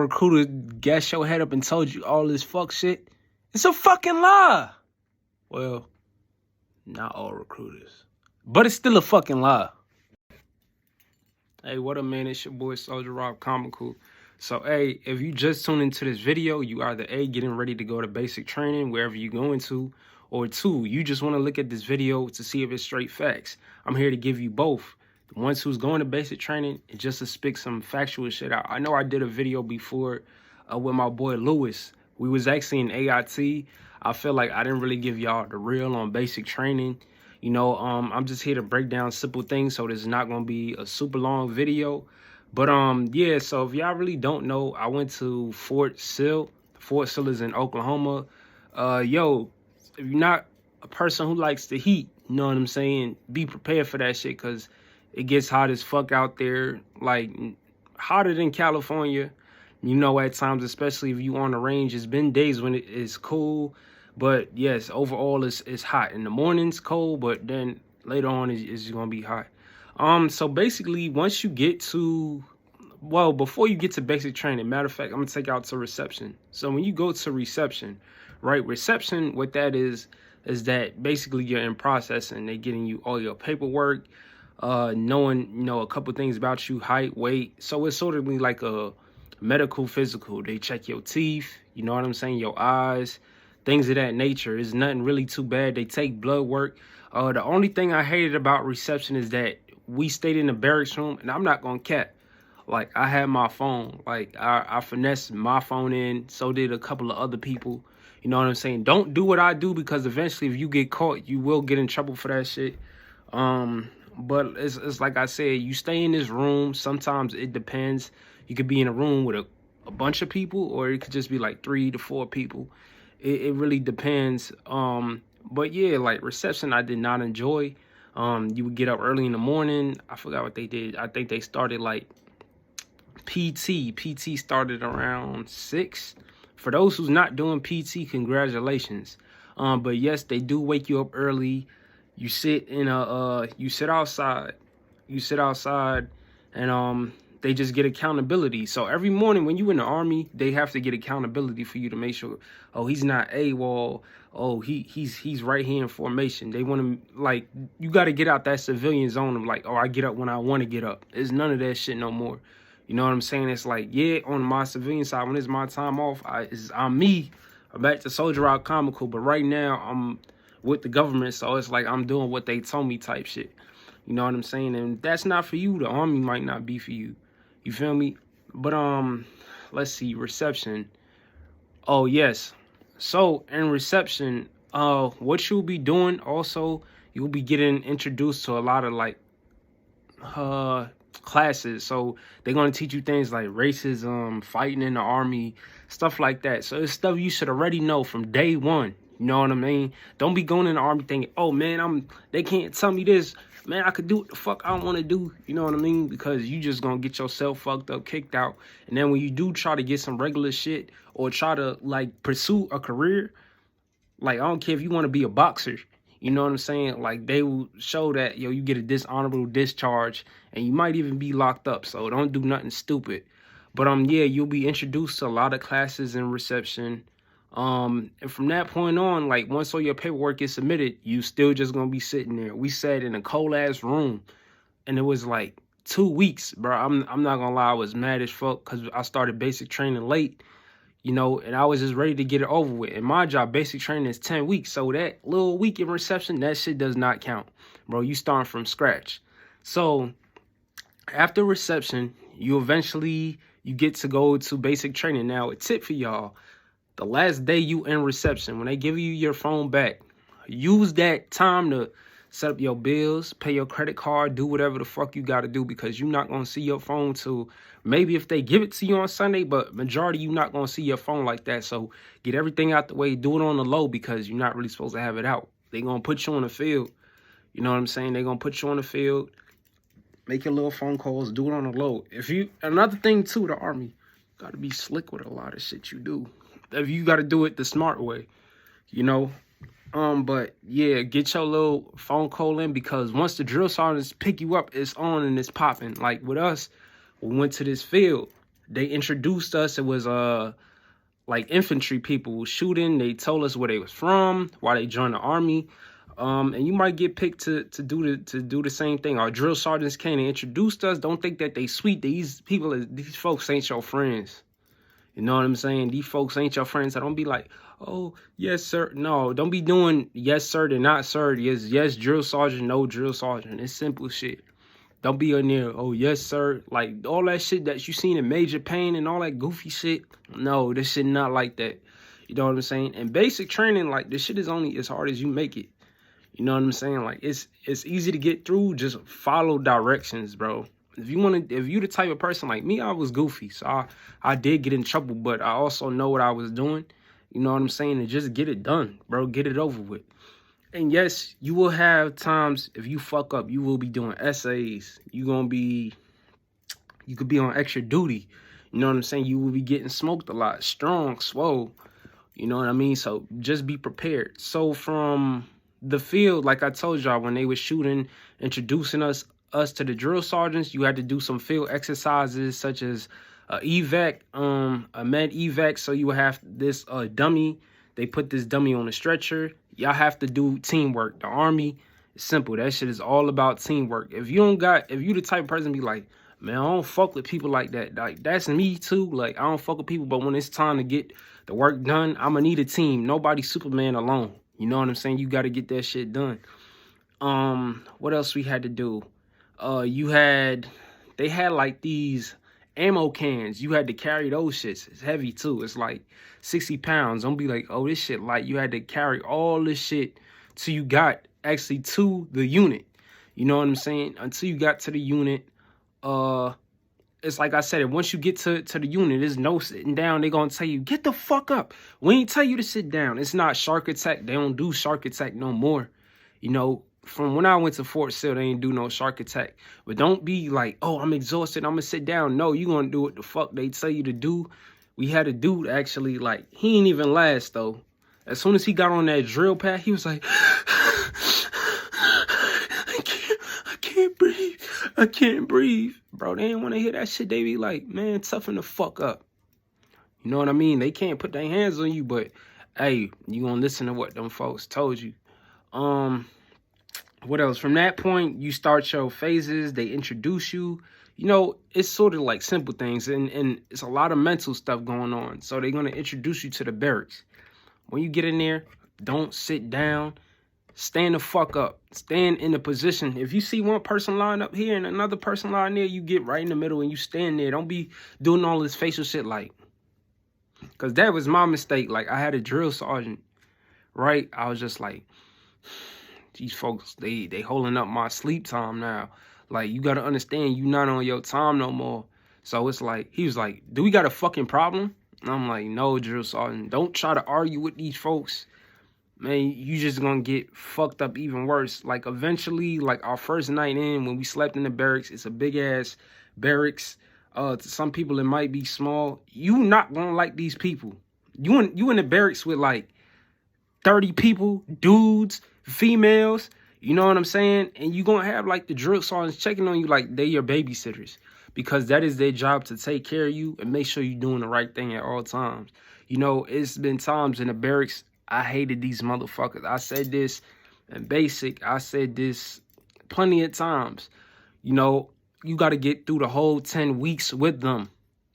recruiter gassed your head up and told you all this fuck shit, it's a fucking lie. Well, not all recruiters, but it's still a fucking lie. Hey, what up, man? It's your boy Soldier Rob Comical. So, hey, if you just tuned into this video, you either A, getting ready to go to basic training, wherever you're going to, or 2, you just want to look at this video to see if it's straight facts. I'm here to give you both. The ones who's going to basic training and just to spit some factual shit out. I know I did a video before with my boy Lewis. We was actually in AIT. I feel like I didn't really give y'all the real on basic training. You know, I'm just here to break down simple things, so this is not going to be a super long video. But, yeah, so if y'all really don't know, I went to Fort Sill. Fort Sill is in Oklahoma. Yo, if you're not a person who likes the heat, you know what I'm saying, be prepared for that shit, because it gets hot as fuck out there, like hotter than California, you know, at times, especially if you on the range. It's been days when it is cool, but yes, overall it's hot. In the mornings cold, but then later on it's gonna be hot. So basically, once you get to, well, before you get to basic training, matter of fact, I'm gonna take out to reception. So when you go to reception, right, reception, what that is that basically you're in processing. They're getting you all your paperwork, knowing, you know, a couple things about you, height, weight. So it's sort of like a medical physical. They check your teeth, you know what I'm saying, your eyes, things of that nature. It's nothing really too bad. They take blood work. The only thing I hated about reception is that we stayed in the barracks room, and I'm not gonna cap. Like, I had my phone. Like, I finessed my phone in. So did a couple of other people. You know what I'm saying? Don't do what I do, because eventually if you get caught, you will get in trouble for that shit. But it's like I said, you stay in this room. Sometimes it depends. You could be in a room with a bunch of people, or it could just be like 3 to 4 people. It really depends. But yeah, like reception, I did not enjoy. You would get up early in the morning. I forgot what they did. I think they started like PT. PT started around 6. For those who's not doing PT, congratulations. But yes, they do wake you up early. You sit in you sit outside. And they just get accountability. So every morning when you in the Army, they have to get accountability for you to make sure, oh, he's not AWOL. Oh, he's right here in formation. They want to, like, you got to get out that civilian zone of like, oh, I get up when I want to get up. There's none of that shit no more. You know what I'm saying? It's like, yeah, on my civilian side, when it's my time off, I'm me. I'm back to Soldier Rock Comical, but right now I'm with the government, so it's like I'm doing what they told me type shit. You know what I'm saying? And if that's not for you, the Army might not be for you. You feel me? But let's see, reception. Oh yes. So in reception, what you'll be doing also, you'll be getting introduced to a lot of like classes. So they're gonna teach you things like racism, fighting in the Army, stuff like that. So it's stuff you should already know from day one. You know what I mean? Don't be going in the Army thinking, oh man, they can't tell me this. Man, I could do what the fuck I want to do. You know what I mean? Because you just gonna get yourself fucked up, kicked out. And then when you do try to get some regular shit or try to like pursue a career, like I don't care if you want to be a boxer. You know what I'm saying? Like, they will show that, yo, you get a dishonorable discharge and you might even be locked up. So don't do nothing stupid. But yeah, you'll be introduced to a lot of classes in reception. And from that point on, like, once all your paperwork gets submitted, you still just gonna be sitting there. We sat in a cold ass room, and it was like 2 weeks, bro. I'm not gonna lie, I was mad as fuck because I started basic training late, you know, and I was just ready to get it over with. And my job, basic training, is 10 weeks. So that little week in reception, that shit does not count, bro. You starting from scratch. So after reception, you get to go to basic training. Now, a tip for y'all: the last day you in reception, when they give you your phone back, use that time to set up your bills, pay your credit card, do whatever the fuck you got to do, because you're not going to see your phone till maybe if they give it to you on Sunday, but majority you're not going to see your phone like that. So get everything out the way, do it on the low, because you're not really supposed to have it out. They're going to put you on the field. You know what I'm saying? They're going to put you on the field, make your little phone calls, do it on the low. Another thing too, the Army, got to be slick with a lot of shit you do. If you got to do it the smart way, you know. But yeah, get your little phone call in, because once the drill sergeants pick you up, it's on and it's popping. Like with us, we went to this field. They introduced us. It was like infantry people shooting. They told us where they was from, why they joined the army. And you might get picked to do the same thing. Our drill sergeants came and introduced us. Don't think that they sweet. These folks ain't your friends. You know what I'm saying? These folks ain't your friends. So don't be like, oh, yes, sir. No, don't be doing yes, sir, and not sir. Yes, drill sergeant, no drill sergeant. It's simple shit. Don't be in there, oh, yes, sir. Like, all that shit that you seen in Major Pain and all that goofy shit. No, this shit not like that. You know what I'm saying? And basic training, like, this shit is only as hard as you make it. You know what I'm saying? Like, it's easy to get through. Just follow directions, bro. If you the type of person like me, I was goofy. So I did get in trouble, but I also know what I was doing. You know what I'm saying? And just get it done, bro. Get it over with. And yes, you will have times if you fuck up, you will be doing essays. You could be on extra duty. You know what I'm saying? You will be getting smoked a lot, strong, swole. You know what I mean? So just be prepared. So from the field, like I told y'all, when they was shooting, introducing us to the drill sergeants, you had to do some field exercises such as a med evac. So you would have this dummy. They put this dummy on a stretcher. Y'all have to do teamwork. The army is simple. That shit is all about teamwork. If you the type of person be like, man, I don't fuck with people like that. Like, that's me too. Like, I don't fuck with people, but when it's time to get the work done, I'ma need a team. Nobody Superman alone. You know what I'm saying? You got to get that shit done. What else we had to do? They had like these ammo cans. You had to carry those shits. It's heavy too. It's like 60 pounds. Don't be like, oh, this shit light. You had to carry all this shit till you got actually to the unit. You know what I'm saying? Until you got to the unit, it's like I said, once you get to the unit, there's no sitting down. They're going to tell you, get the fuck up. We ain't tell you to sit down. It's not shark attack. They don't do shark attack no more. You know, from when I went to Fort Sill, they ain't do no shark attack. But don't be like, oh, I'm exhausted, I'm going to sit down. No, you going to do what the fuck they tell you to do. We had a dude actually, like, he ain't even last, though. As soon as he got on that drill pad, he was like, I can't breathe. Bro, they didn't want to hear that shit. They be like, man, toughen the fuck up. You know what I mean? They can't put their hands on you, but, hey, you gonna listen to what them folks told you. What else? From that point, you start your phases. They introduce you. You know, it's sort of like simple things, and it's a lot of mental stuff going on. So they're going to introduce you to the barracks. When you get in there, don't sit down. Stand the fuck up. Stand in the position. If you see one person lying up here and another person lying there, you get right in the middle and you stand there. Don't be doing all this facial shit like. Because that was my mistake. Like, I had a drill sergeant, right? I was just like, these folks, they holding up my sleep time now. Like, you got to understand, you not on your time no more. So it's like, he was like, do we got a fucking problem? And I'm like, no, drill sergeant. Don't try to argue with these folks. Man, you just gonna get fucked up even worse. Like, eventually, like, our first night in, when we slept in the barracks, it's a big-ass barracks. To some people, it might be small. You not gonna like these people. You in the barracks with, like, 30 people, dudes, females, you know what I'm saying? And you gonna have, like, the drill sergeants checking on you like they your babysitters. Because that is their job, to take care of you and make sure you're doing the right thing at all times. You know, it's been times in the barracks, I hated these motherfuckers. I said this in basic. I said this plenty of times. You know, you got to get through the whole 10 weeks with them.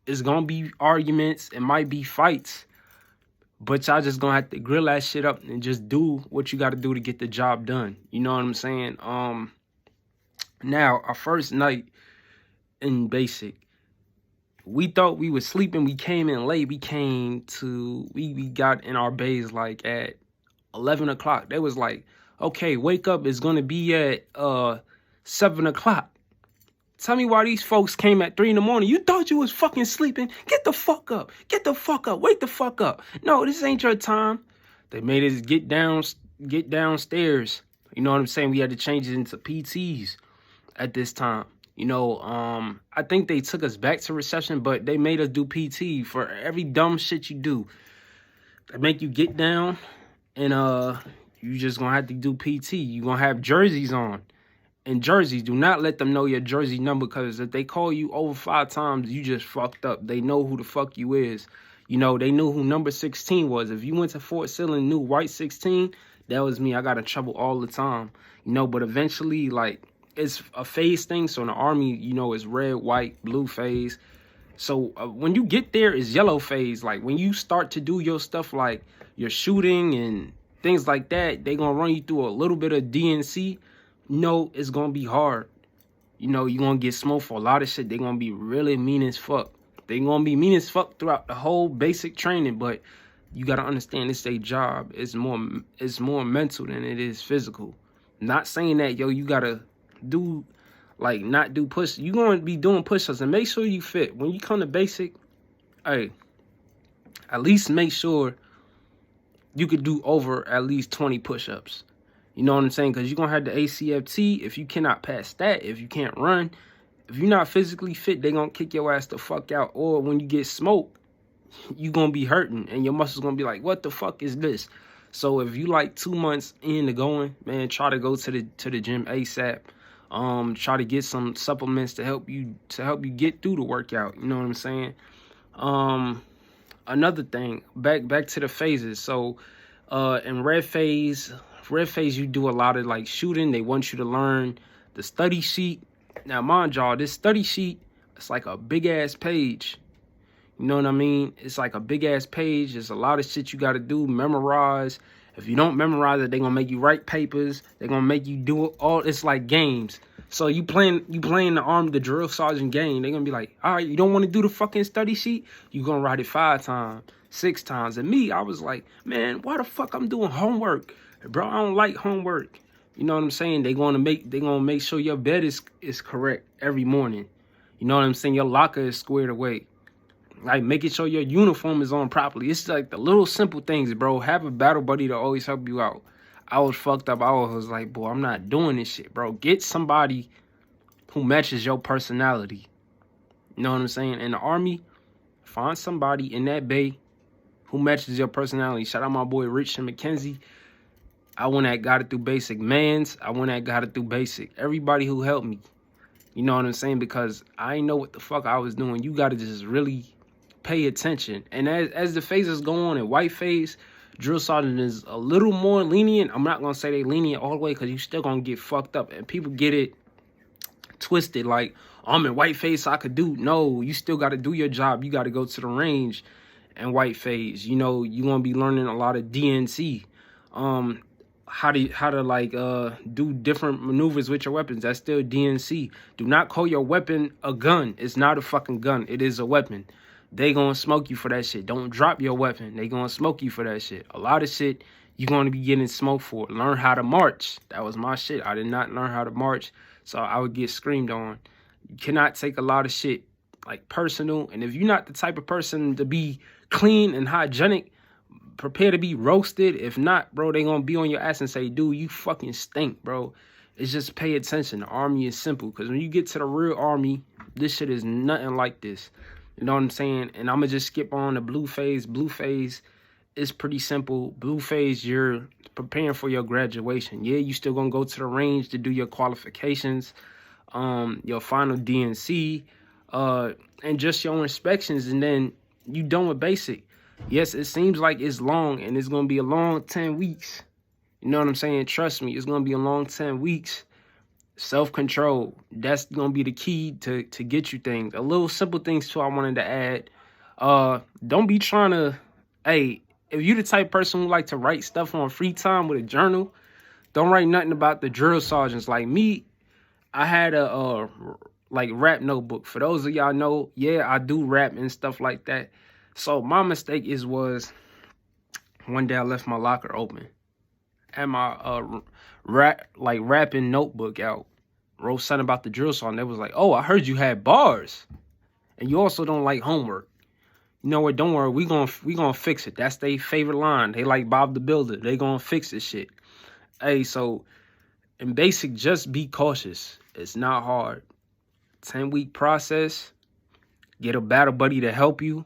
It's going to be arguments. It might be fights. But y'all just going to have to grill that shit up and just do what you got to do to get the job done. You know what I'm saying? Now, our first night in basic, we thought we were sleeping. We came in late. We got in our bays like at 11 o'clock. They was like, okay, wake up. It's going to be at 7 o'clock. Tell me why these folks came at 3 in the morning. You thought you was fucking sleeping. Get the fuck up. Get the fuck up. Wake the fuck up. No, this ain't your time. They made us get downstairs. You know what I'm saying? We had to change it into PTs at this time. You know, I think they took us back to reception, but they made us do PT for every dumb shit you do. They make you get down, and you just gonna have to do PT. You gonna have jerseys on. And jerseys, do not let them know your jersey number, because if they call you over 5 times, you just fucked up. They know who the fuck you is. You know, they knew who number 16 was. If you went to Fort Sill and knew white 16, that was me. I got in trouble all the time. You know, but eventually, like, it's a phase thing. So in the Army, you know, it's red, white, blue phase. So when you get there, it's yellow phase. Like, when you start to do your stuff, like your shooting and things like that, they gonna run you through a little bit of DNC. You know, it's gonna be hard. You know, you're gonna get smoked for a lot of shit. They're gonna be really mean as fuck. They're gonna be mean as fuck throughout the whole basic training, but you gotta understand it's a job. It's more mental than it is physical. Not saying that, yo, you gotta do, like, not do push. You're gonna be doing push-ups, and make sure you fit. When you come to basic, hey, at least make sure you could do over at least 20 push-ups. You know what I'm saying? Because you're going to have the ACFT. If you cannot pass that, if you can't run, if you're not physically fit, they're going to kick your ass the fuck out. Or when you get smoked, you're going to be hurting. And your muscles going to be like, what the fuck is this? So if you like 2 months into going, man, try to go to the gym ASAP. Try to get some supplements to help you get through the workout. You know what I'm saying? Another thing, back to the phases. So in red phase, you do a lot of like shooting. They want you to learn the study sheet. Now, mind y'all, this study sheet, it's like a big ass page. You know what I mean? It's like a big ass page. There's a lot of shit you got to do, memorize. If you don't memorize it, they're gonna make you write papers. They're gonna make you do it all. It's like games. So you playing the drill sergeant game. They're gonna be like, all right, you don't want to do the fucking study sheet? You're gonna write it 5 times, 6 times. And me, I was like, man, why the fuck I'm doing homework? Bro, I don't like homework. You know what I'm saying? They're gonna make sure your bed is correct every morning. You know what I'm saying? Your locker is squared away. Like, making sure your uniform is on properly. It's like the little simple things, bro. Have a battle buddy to always help you out. I was fucked up. I was like, boy, I'm not doing this shit, bro. Get somebody who matches your personality. You know what I'm saying? In the Army, find somebody in that bay who matches your personality. Shout out my boy Rich and McKenzie. I went at got it through basic. Mans, I went at got it through basic. Everybody who helped me. You know what I'm saying? Because I didn't know what the fuck I was doing. You got to just really pay attention. And as the phases go on, in white phase, drill sergeant is a little more lenient. I'm not going to say they lenient all the way, because you still going to get fucked up. And people get it twisted. Like, I'm in white phase, so I could do. No, you still got to do your job. You got to go to the range in white phase. You know, you're going to be learning a lot of DNC. How to like do different maneuvers with your weapons. That's still DNC. Do not call your weapon a gun. It's not a fucking gun. It is a weapon. They gonna smoke you for that shit. Don't drop your weapon. They gonna smoke you for that shit. A lot of shit you're gonna be getting smoked for. Learn how to march. That was my shit. I did not learn how to march, so I would get screamed on. You cannot take a lot of shit like personal. And if you're not the type of person to be clean and hygienic, prepare to be roasted. If not, bro, they gonna be on your ass and say, dude, you fucking stink, bro. It's just pay attention. The Army is simple, because when you get to the real Army, this shit is nothing like this. You know what I'm saying? And I'm gonna just skip on the blue phase. Blue phase is pretty simple. Blue phase, you're preparing for your graduation. Yeah, you still gonna go to the range to do your qualifications, your final DNC, and just your inspections, and then you done with basic. Yes, it seems like it's long, and it's going to be a long 10 weeks. You know what I'm saying? Trust me, it's going to be a long 10 weeks. Self-control, that's going to be the key to get you things. A little simple things, too, I wanted to add. Don't be trying to, hey, if you the type of person who like to write stuff on free time with a journal, don't write nothing about the drill sergeants. Like me, I had a like rap notebook. For those of y'all know, yeah, I do rap and stuff like that. So my mistake was one day I left my locker open, and my rapping notebook out. Wrote something about the drill song. They was like, oh, I heard you had bars, and you also don't like homework. You know what? Don't worry, we gonna fix it. That's their favorite line. They like Bob the Builder. They gonna fix this shit. Hey, so in basic, just be cautious. It's not hard. 10-week process. Get a battle buddy to help you.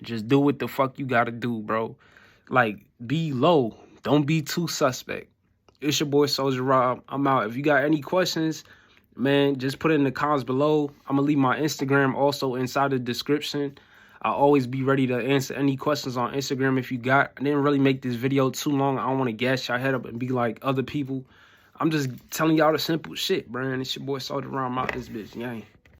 Just do what the fuck you gotta do, bro. Like, be low. Don't be too suspect. It's your boy Soldier Rob. I'm out. If you got any questions, man, just put it in the comments below. I'm going to leave my Instagram also inside the description. I'll always be ready to answer any questions on Instagram if you got. I didn't really make this video too long. I don't want to gas y'all head up and be like other people. I'm just telling y'all the simple shit, man. It's your boy Soldier Rob. I'm out this bitch. Yang.